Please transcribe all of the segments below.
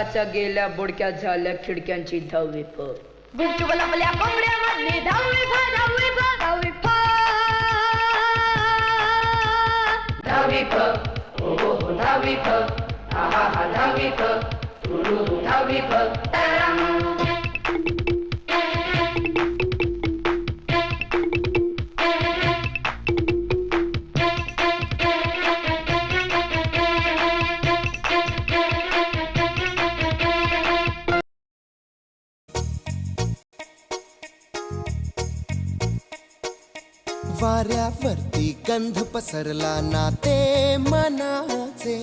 घराच्या गेल्या बुडक्या झाल्या खिडक्यांची 10वी फ गुपचूप लपल्या कोंबड्यामधली 10वी फ 10वी फ 10वी फ 10वी फ ओ हो 10वी फ आहा हा 10वी फ 10वी फ तरंग वाऱ्यावरती गंध पसरला नाते मनाचे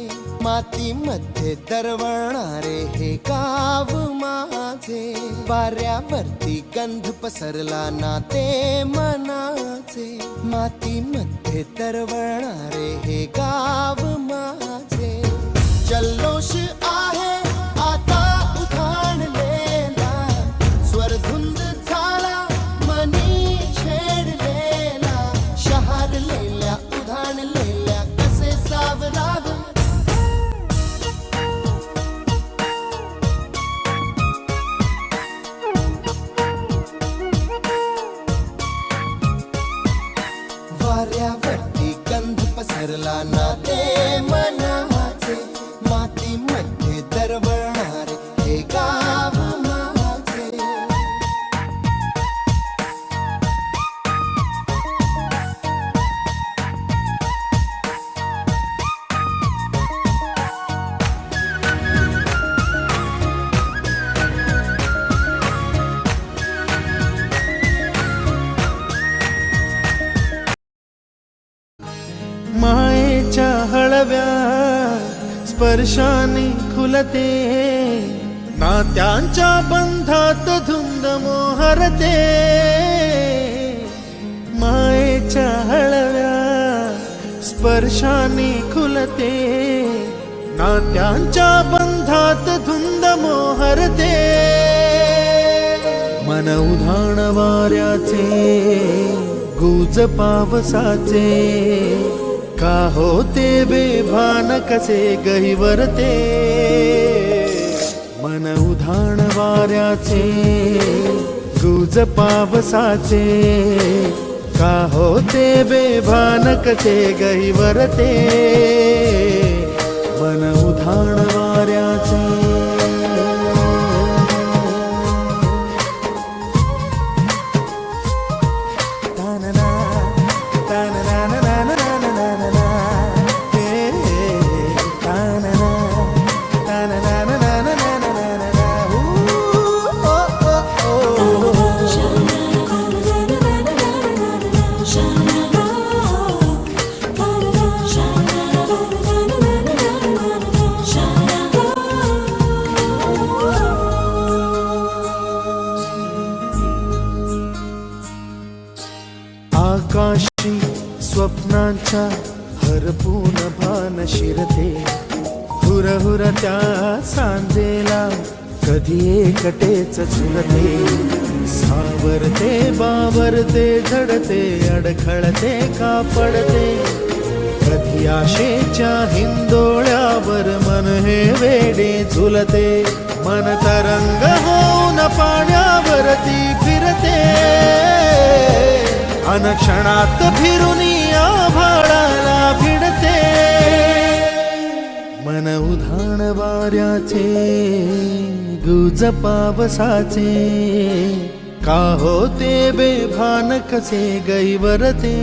मातीमध्ये दरवळणारे हे गाव माझे वाऱ्यावरती गंध पसरला नाते मनाचे मातीमध्ये दरवळणारे हे गाव माझे जल्लोष आहे आता उधाणलेला स्वरधुंद झाला मनी छेडलेला शहारलेल्या उधाणलेल्या कसे सावराव वाऱ्यावरती गंध पसरला नाते मनाचे मातीमध्ये दरवळणारे हे गाव माझे मायेच्या हळव्या स्पर्शाने खुलते नात्यांच्या बंधात धुंद मोहरते मायेच्या हळव्या स्पर्शाने खुलते नात्यांच्या बंधात धुंद मोहरते मन उधाण वाऱ्याचे गुज पावसाचे का होते बेभान कसे गहिवरते मन उधाण वाऱ्याचे गुज पावसाचे का होते बेभान कसे गहिवरते मन उधाण वाऱ्याचे आकाशी स्वप्नांच्या हरपून भान शिरते हुर हुर त्या सांजेला कधी एकटेच झुलते सावरते बावरते झडते अडखळते का पडते कधी आशेच्या हिंदोळ्यावर मन हे वेडे झुलते मन तरंग होऊन पाण्यावरती फिरते अनक्षणात फिरून आभाळाला भिडते मन उधाण वाऱ्याचे गुज पावसाचे का होते बेभान कसे गैवरते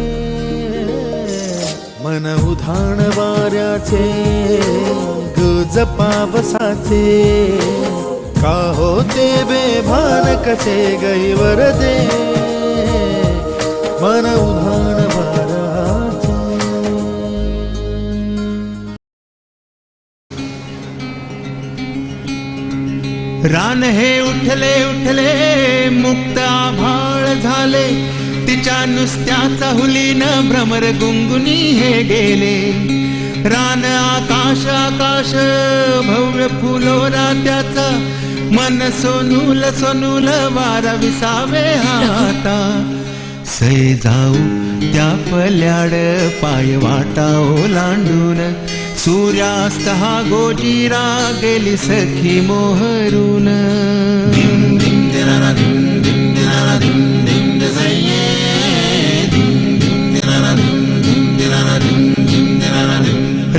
मन उधाण वाऱ्याचे गुज पावसाचे का होते बेभान कसे गैवरते मन उधाण वाऱ्याचे रान हे उठले उठले मुक्त आभाळ झाले तिच्या नुसत्याचा हुलीन भ्रमर गुंगुनी हे गेले रान आकाश आकाश भव्य फुलोरा त्याचा मन सोनूल सोनूल वारा विसावे हाता सै जाऊ त्या पल्याड पाय वाटा ओलांडून सूर्यास्त हा गोजीरा गेली सखी मोहरून.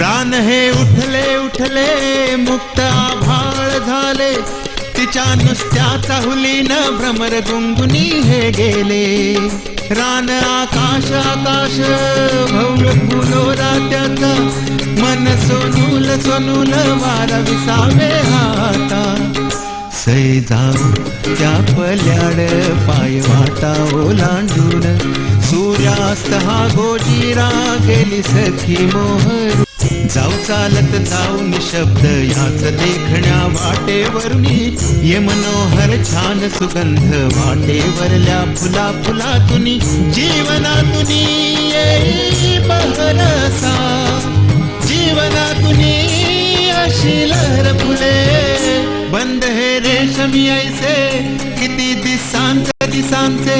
रान हे उठले उठले मुक्त आभाळ झाले, तिच्या नुसत्याचा हुलीन भ्रमर गुंगुनी हे गेले. रान आकाश आकाश भौल फुलोरा त्याचा, मन सोनूल सोनूल वारा विसावे हाता. सै जाऊ त्या पल्याड पाय वाटा ओलांडून, सूर्यास्त हा गोजीरा गेली सखी मोहर. जाऊ चालत जाऊ निशब्द याच देखण्या वाटेवरुनी, ये मनोहर छान सुगंध वाटेवरल्या फुला फुलातुनी. जीवनातुनी येई बहरसा, जीवनातुनी अशी लहर फुले. बंद हे रेशमी ऐसे किती दिसांचे,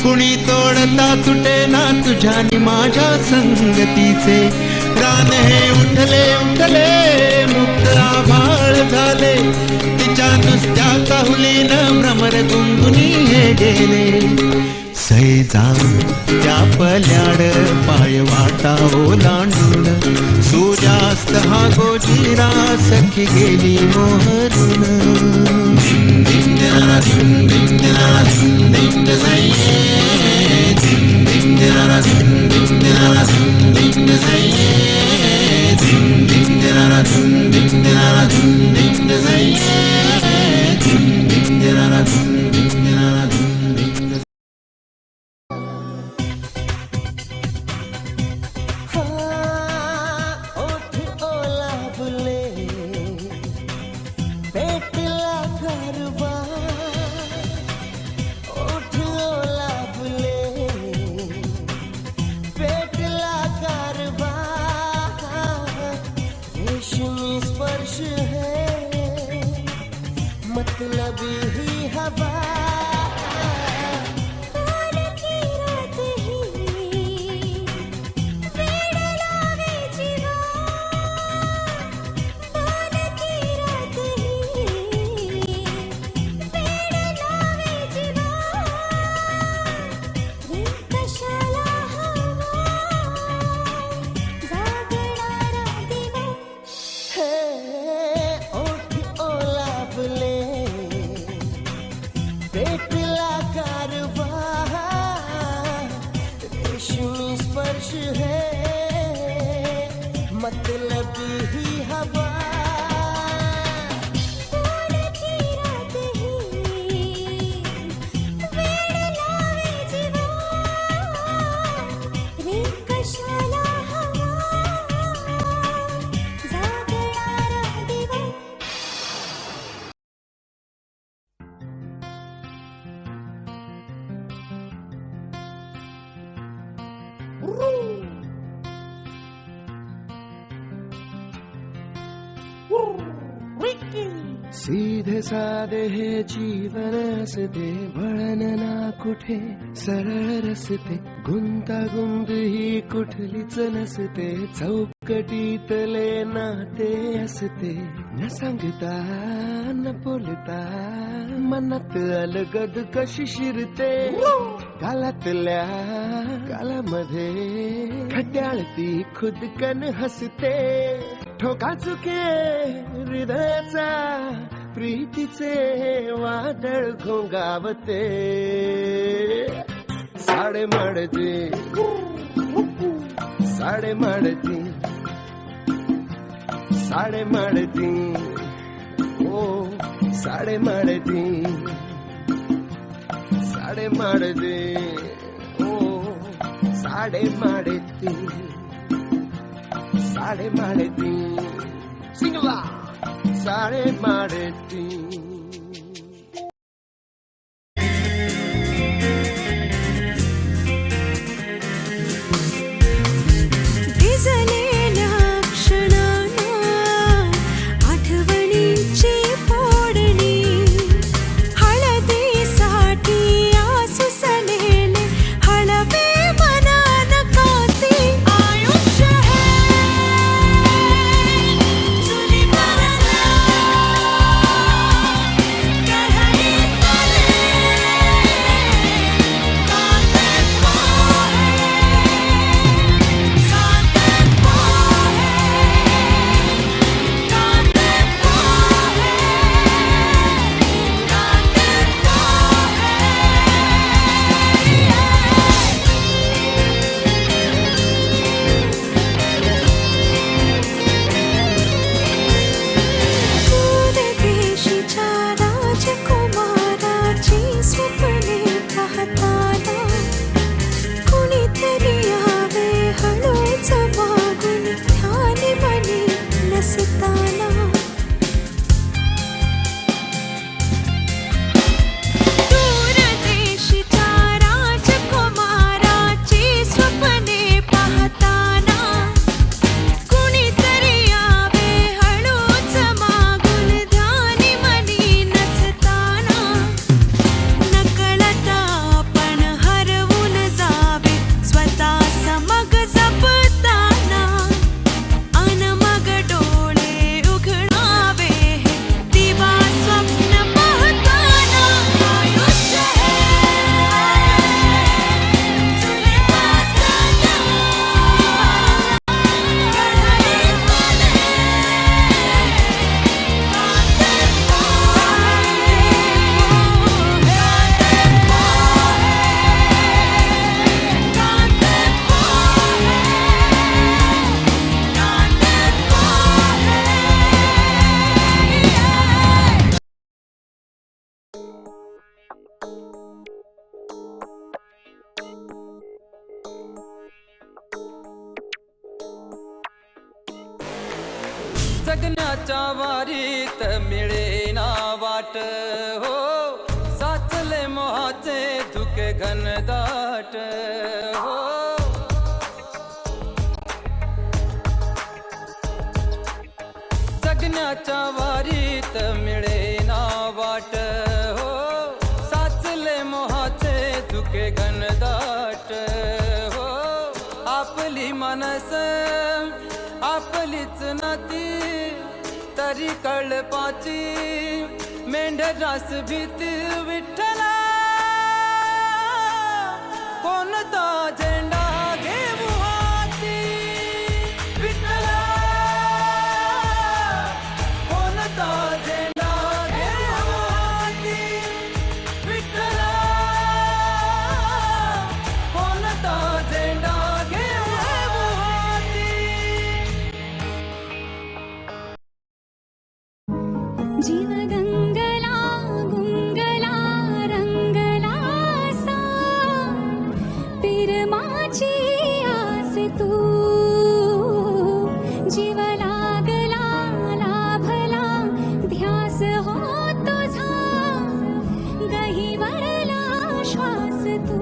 कुणी तोडता तुटे ना तुझ्या नि माझ्या संगतीचे. रान हे उठले उठले मुक्त आभाळ झाले, तिच्या नुसत्याचा हुलीन भ्रमर गुंगुनी हे गेले. सै जाऊ त्या पल्याड पाय वाटा ओलांडून, सूर्यास्त हा गोजीरा सखी गेली मोहरून. मतलब ही हवा स्पर्श है, मतलब ही हवा. सीधे साधे हे जीवन असते, वळण ना कुठे सरळ रस्ते. गुंतागुंत ही कुठलीच नसते, चौकटीतले नाते असते. न सांगता न बोलता मनात अलगद कशी शिरते. गालातल्या गालामध्ये खट्याळती खुदकन हसते. ठोका चुके हृदयाचा प्रीतीचे वादळ घोंगावते. साडे माडते साडे माडती साडे माडती ओ साडे माडती साडे माडते ओ साडे माडती साडे माडती सिंगला साडे माडती. जगण्याच्या वारीत मिळेना वाट हो, साचले मोहाचे धुके घनदाट हो. जगण्याच्या वारीत मिळेना वाट हो, साचले मोहाचे धुके घनदाट हो. आपली मनस आपलीच नाती तरी कळपाची मेंढरास भीती विठ्ठला. कोणता झेंडा घेऊ हाती विठ्ठला, कोणता झेंडा घेऊ हाती विठ्ठला, कोणता झेंडा घेऊ हाती. जीव गंगला गुंगला रंगला सा, पिरमाची आस तू. जीव लागला लाभला ध्यास हो तुझा, गहिवरला श्वास तू.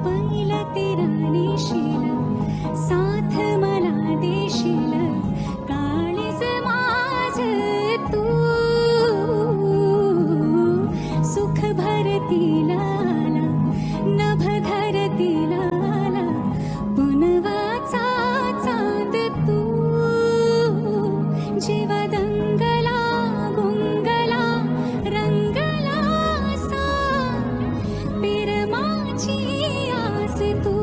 पहिला तेरा नेशील साथ मला देशील, काळीज माझ तू. सुख भरतील आला नभ धरतील आला, पुनवाचा चांद तू. जीव दंगला गुंगला रंगला सा, पिरमाची आस तू.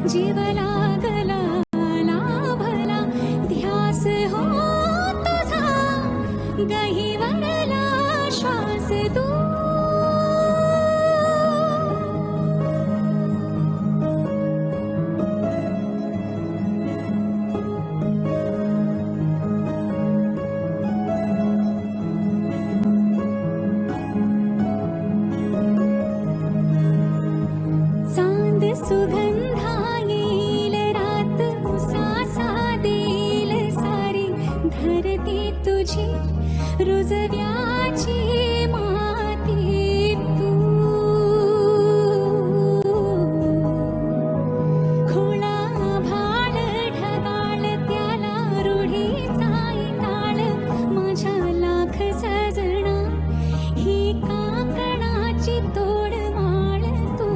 जीव लागला लाभला ध्यास हो तुझा, गहिवरला श्वास तू. चांद सुगंधा येईल रात उसासा देईल सारी, धरती तुझी रुजव्याची माती तू. खुळा भाळ ढगाळ त्याला रूढीचा टाळ, माझ्या लाख सजना ही काकणाची तोडमाळ तू.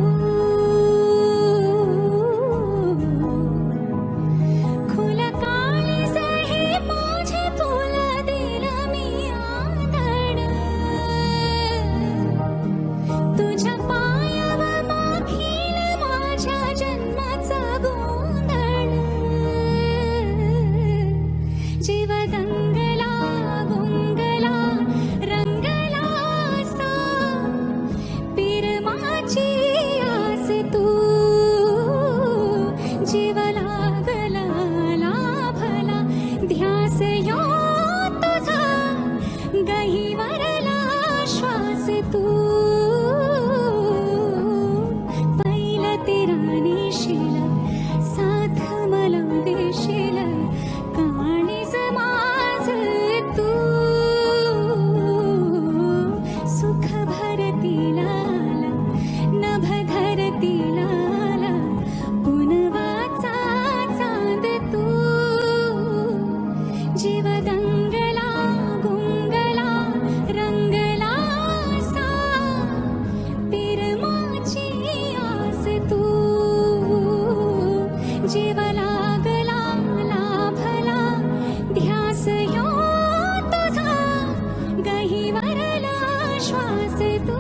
खुल काळीज हे माझे तुला दिलं मी आदर, तुझ्या पायावर माखील माझ्या जन्माचा गोंधळ. जीव दंगला गुंगला रंगला सा, पिरमाची आस तू. जीव लागला लाभला ध्यास यो तुझा, गहिवरला श्वास तू. पहिला तेरा नेशील साथ मला देशील, काळीज माझ तू. सुख भरतील आला नभ धरतील आला, पुनवाचा चांद तू. जीव दंगला गुंगला रंगला सा, पिरमाची आस तू. जीव लागला लाभला ध्यास यो तुझा, गहिवरला श्वास तू.